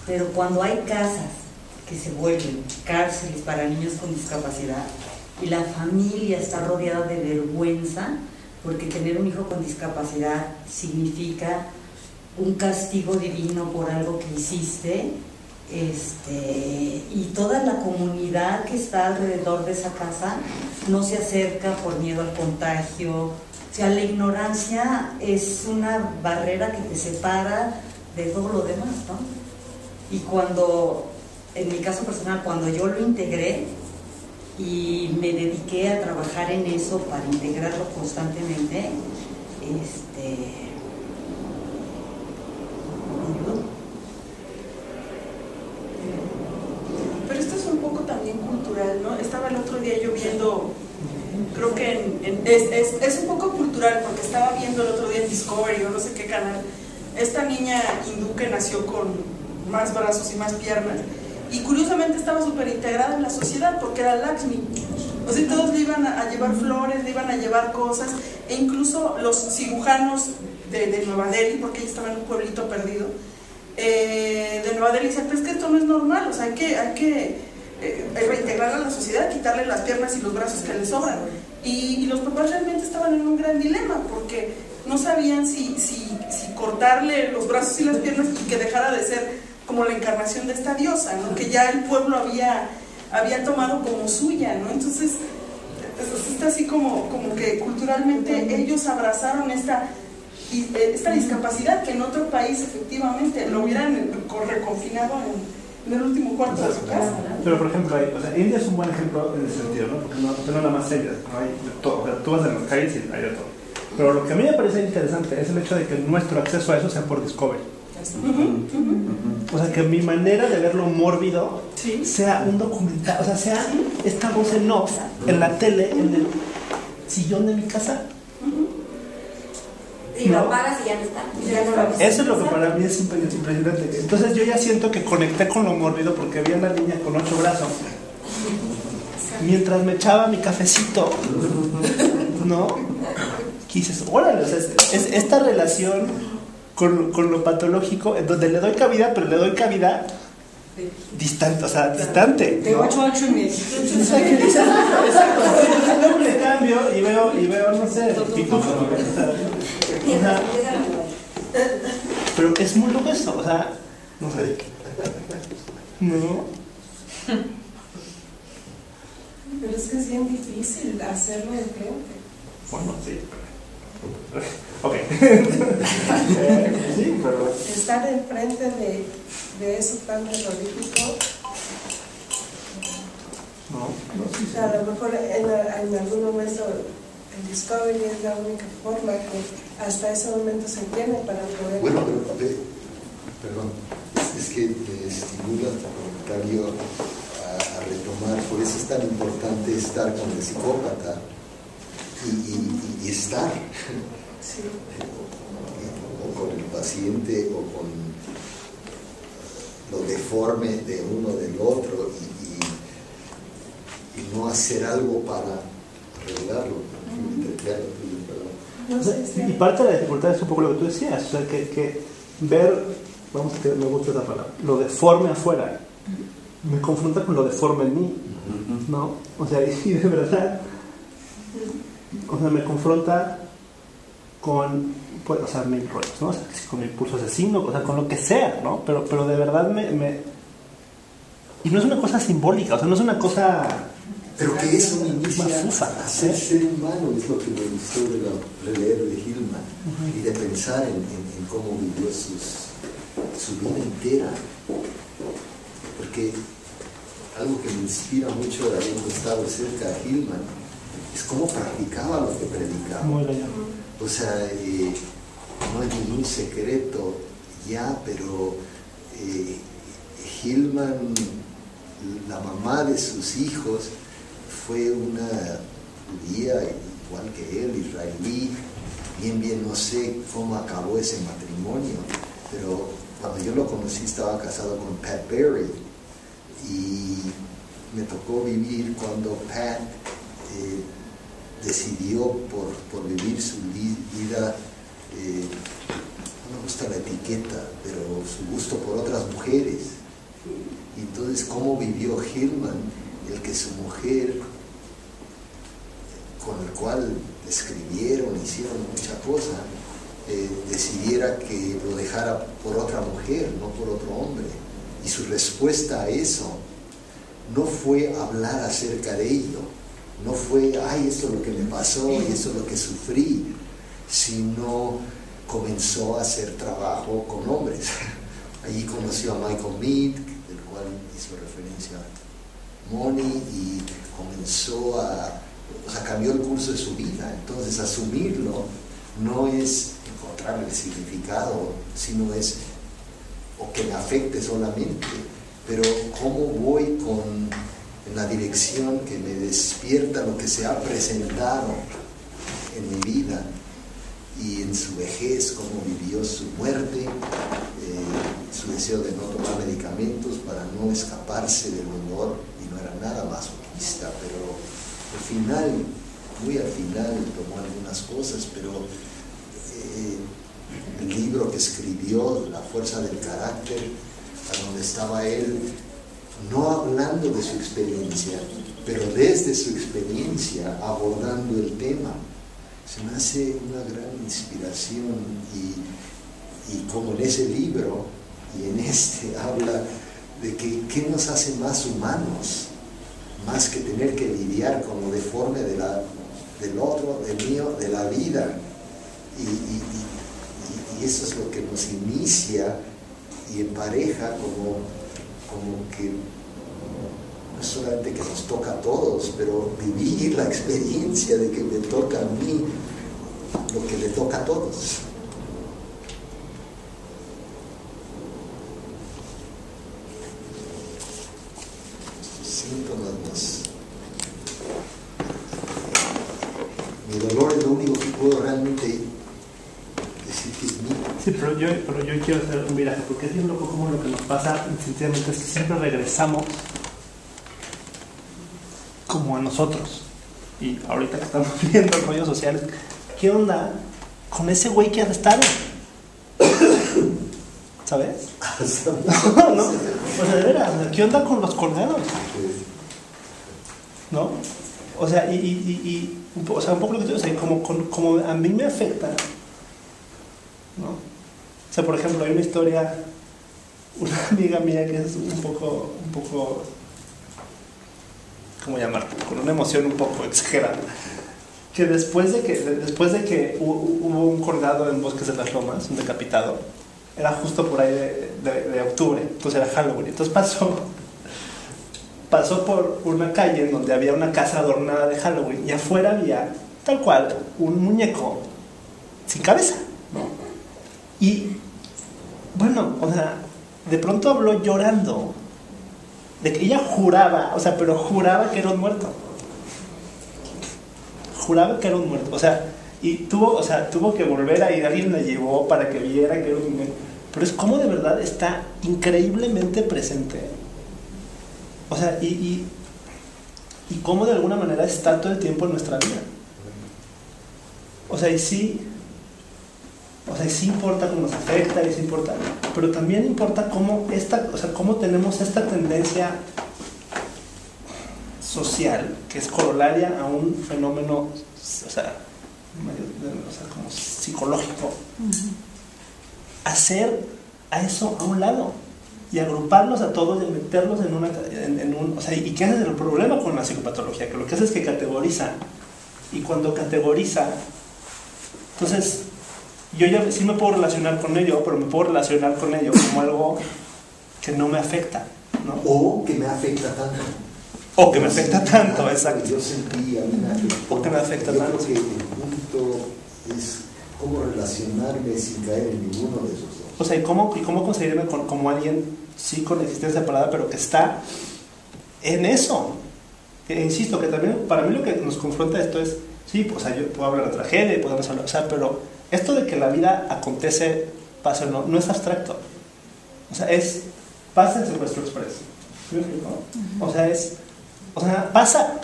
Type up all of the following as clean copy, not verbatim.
Pero cuando hay casas que se vuelven cárceles para niños con discapacidad y la familia está rodeada de vergüenza, porque tener un hijo con discapacidad significa un castigo divino por algo que hiciste, y toda la comunidad que está alrededor de esa casa no se acerca por miedo al contagio. O sea, la ignorancia es una barrera que te separa de todo lo demás, ¿no? Y cuando, en mi caso personal, cuando yo lo integré y me dediqué a trabajar en eso para integrarlo constantemente, Pero esto es un poco también cultural, ¿no? Estaba el otro día yo viendo, creo que es un poco cultural, porque estaba viendo el otro día en Discovery o no sé qué canal, esta niña hindú que nació con más brazos y más piernas, y curiosamente estaba súper integrada en la sociedad porque era Lakshmi. O sea, todos le iban a llevar flores, le iban a llevar cosas, e incluso los cirujanos de Nueva Delhi, porque ella estaba en un pueblito perdido, de Nueva Delhi, decían, pero es que esto no es normal, o sea, hay que reintegrarla a la sociedad, quitarle las piernas y los brazos que le sobran. Y los papás realmente estaban en un gran dilema, porque no sabían si cortarle los brazos y las piernas y que dejara de ser como la encarnación de esta diosa, ¿no? Que ya el pueblo había tomado como suya, ¿no? Entonces está así como que culturalmente ellos abrazaron esta discapacidad que en otro país efectivamente lo hubieran reconfinado en el último cuarto de su casa. Pero por ejemplo, India es un buen ejemplo en ese sentido, ¿no? Porque no nada más ellas, no hay de todo. O sea, tú vas a los calles y hay de todo. Pero lo que a mí me parece interesante es el hecho de que nuestro acceso a eso sea por Discovery. O sea, que mi manera de ver lo mórbido sea un documental, o sea, sea esta voz en off en la tele, en el sillón de mi casa. Y lo apagas y ya no está. Eso es lo que para mí es impresionante. Entonces yo ya siento que conecté con lo mórbido porque vi a una niña con 8 brazos mientras me echaba mi cafecito, ¿no? Quise, órale, o sea, es esta relación con lo patológico, en donde le doy cabida, pero le doy cabida distante, o sea, distante, ¿no? De 8 a 8 y medio. Exacto. Luego le cambio y veo, no sé, pitufo, ¿no? O sea, pero es muy loco eso, o sea, no sé. ¿No? Pero es que es bien difícil hacerlo de frente. Bueno, sí. Ok. Sí, pero... Estar enfrente de eso tan terrorífico. Sí. O sea, a lo mejor en algún momento el Discovery es la única forma que hasta ese momento se tiene para poder... Bueno, pero, perdón, es que me estimula tu comentario a retomar, por eso es tan importante estar con el psicópata y estar, sí. o con el paciente o con lo deforme de uno del otro y no hacer algo para arreglarlo. O sea, y parte de la dificultad es un poco lo que tú decías, o sea, que ver, vamos a que me gusta esa palabra, lo deforme afuera me confronta con lo deforme en mí, ¿no? O sea, y de verdad, o sea, me confronta con, pues, o sea, mil rollos, ¿no? O sea, con mi impulso asesino, o sea, con lo que sea, ¿no? Pero de verdad y no es una cosa simbólica, o sea, no es una cosa... Pero que eso me inicia mafufa, a ser humano, es lo que me gustó de releer de Hillman y de pensar en cómo vivió su vida entera. Porque algo que me inspira mucho de haber estado cerca de Hillman es cómo practicaba lo que predicaba. O sea, no es ningún secreto ya, pero Hillman, la mamá de sus hijos, fue una judía igual que él, israelí. Bien no sé cómo acabó ese matrimonio, pero cuando yo lo conocí estaba casado con Pat Berry y me tocó vivir cuando Pat decidió por vivir su vida, no me gusta la etiqueta, pero su gusto por otras mujeres. Entonces, ¿cómo vivió Hillman el que su mujer, con el cual escribieron, hicieron mucha cosa, decidiera que lo dejara por otra mujer, no por otro hombre? Y su respuesta a eso no fue hablar acerca de ello, no fue, ay, esto es lo que me pasó y esto es lo que sufrí, sino comenzó a hacer trabajo con hombres. Allí conoció a Michael Mead, del cual hizo referencia Moni, y comenzó o sea, cambió el curso de su vida. Entonces, asumirlo no es encontrar el significado, sino es, o que me afecte solamente, pero cómo voy en la dirección que me despierta lo que se ha presentado en mi vida y en su vejez, cómo vivió su muerte, su deseo de no tomar medicamentos para no escaparse del dolor, y no era nada masoquista, pero al final, muy al final, tomó algunas cosas, pero el libro que escribió, La fuerza del carácter, a donde estaba él, no hablando de su experiencia, pero desde su experiencia abordando el tema, se me hace una gran inspiración. Y como en ese libro y en este habla de que qué nos hace más humanos, más que tener que lidiar con lo deforme del otro, del mío, de la vida, y eso es lo que nos inicia y empareja como que no es solamente que nos toca a todos, pero vivir la experiencia de que me toca a mí lo que le toca a todos. Estos síntomas mi dolor es lo único que puedo realmente decir que es mío. Sí, pero yo quiero hacer un viraje, porque es bien loco como lo que nos pasa instintivamente es que siempre regresamos como a nosotros. Y ahorita que estamos viendo rollos sociales, ¿qué onda con ese güey que arrestaron? ¿Sabes? ¿No? O sea, de veras, ¿qué onda con los corderos? ¿No? O sea, un poco lo que te digo, o sea, como a mí me afecta, ¿no? O sea, por ejemplo, hay una historia, una amiga mía que es un poco, ¿cómo llamarlo? Con una emoción un poco exagerada, que después de que hubo un colgado en Bosques de las Lomas, un decapitado, era justo por ahí de octubre, entonces era Halloween, entonces pasó por una calle en donde había una casa adornada de Halloween y afuera había, tal cual, un muñeco sin cabeza, ¿no? Y, bueno, o sea, de pronto habló llorando de que ella juraba, o sea, pero juraba que era un muerto. Juraba que era un muerto, o sea, y tuvo que volver a ir, alguien la llevó para que viera que era un muerto. Pero es como de verdad está increíblemente presente. O sea, y cómo de alguna manera está todo el tiempo en nuestra vida. O sea, y sí importa cómo nos afecta, y sí importa, pero también importa cómo tenemos esta tendencia social que es corolaria a un fenómeno, como psicológico, hacer a eso a un lado y agruparlos a todos y meterlos en un, o sea, ¿y qué es el problema con la psicopatología? Que lo que hace es que categoriza, y cuando categoriza, entonces yo ya sí me puedo relacionar con ello, pero me puedo relacionar con ello como algo que no me afecta, ¿no? O que me afecta tanto. O que me afecta tanto, exacto. Yo sentí a mí me afectó. O que me afecta yo tanto. Creo que el punto es cómo relacionarme sin caer en ninguno de esos dos. O sea, y cómo conseguirme como alguien, sí, con existencia separada, pero que está en eso. Que, insisto, que también para mí lo que nos confronta esto es, sí, pues, o sea, yo puedo hablar de tragedia y podemos hablar, o sea, pero esto de que la vida acontece, pasa o no es abstracto. O sea, pasa en Secuestro Express. ¿Sí me explico? O sea, pasa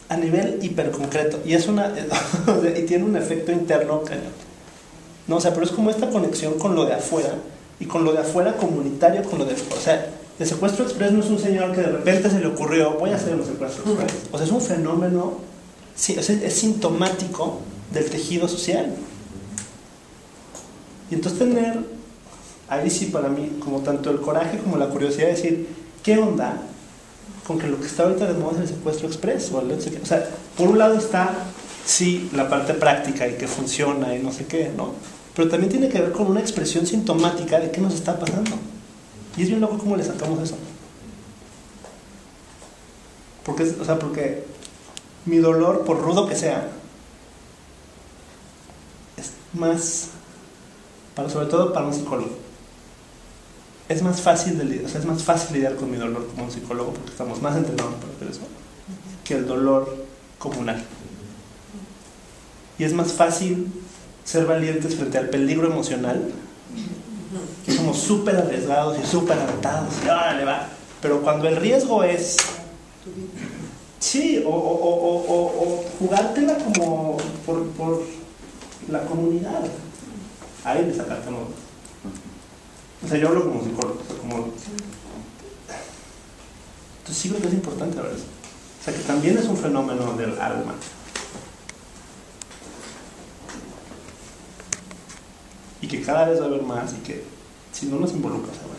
a nivel hiperconcreto y y tiene un efecto interno cañón. No, o sea, pero es como esta conexión con lo de afuera y con lo de afuera comunitario, con lo de... O sea, el secuestro express no es un señor que de repente se le ocurrió, voy a hacer un secuestro express. O sea, es un fenómeno, sí, o sea, es sintomático del tejido social. Y entonces tener, ahí sí para mí, como tanto el coraje como la curiosidad de decir, ¿qué onda con que lo que está ahorita de moda es el secuestro express? O sea, por un lado está, sí, la parte práctica y que funciona y no sé qué, ¿no? Pero también tiene que ver con una expresión sintomática de qué nos está pasando. Y es bien loco cómo le sacamos eso. Porque mi dolor, por rudo que sea, es más, sobre todo para un psicólogo, es más fácil lidiar con mi dolor como un psicólogo porque estamos más entrenados para hacer eso que el dolor comunal. Y es más fácil ser valientes frente al peligro emocional, que somos súper arriesgados y súper adaptados y órale va, pero cuando el riesgo es sí, o jugártela como por la comunidad, ahí le sacaste no. O sea, yo hablo como psicólogo, entonces sí creo que es importante ver eso. O sea, que también es un fenómeno del alma. Y que cada vez va a haber más y que si no nos involucras a ver.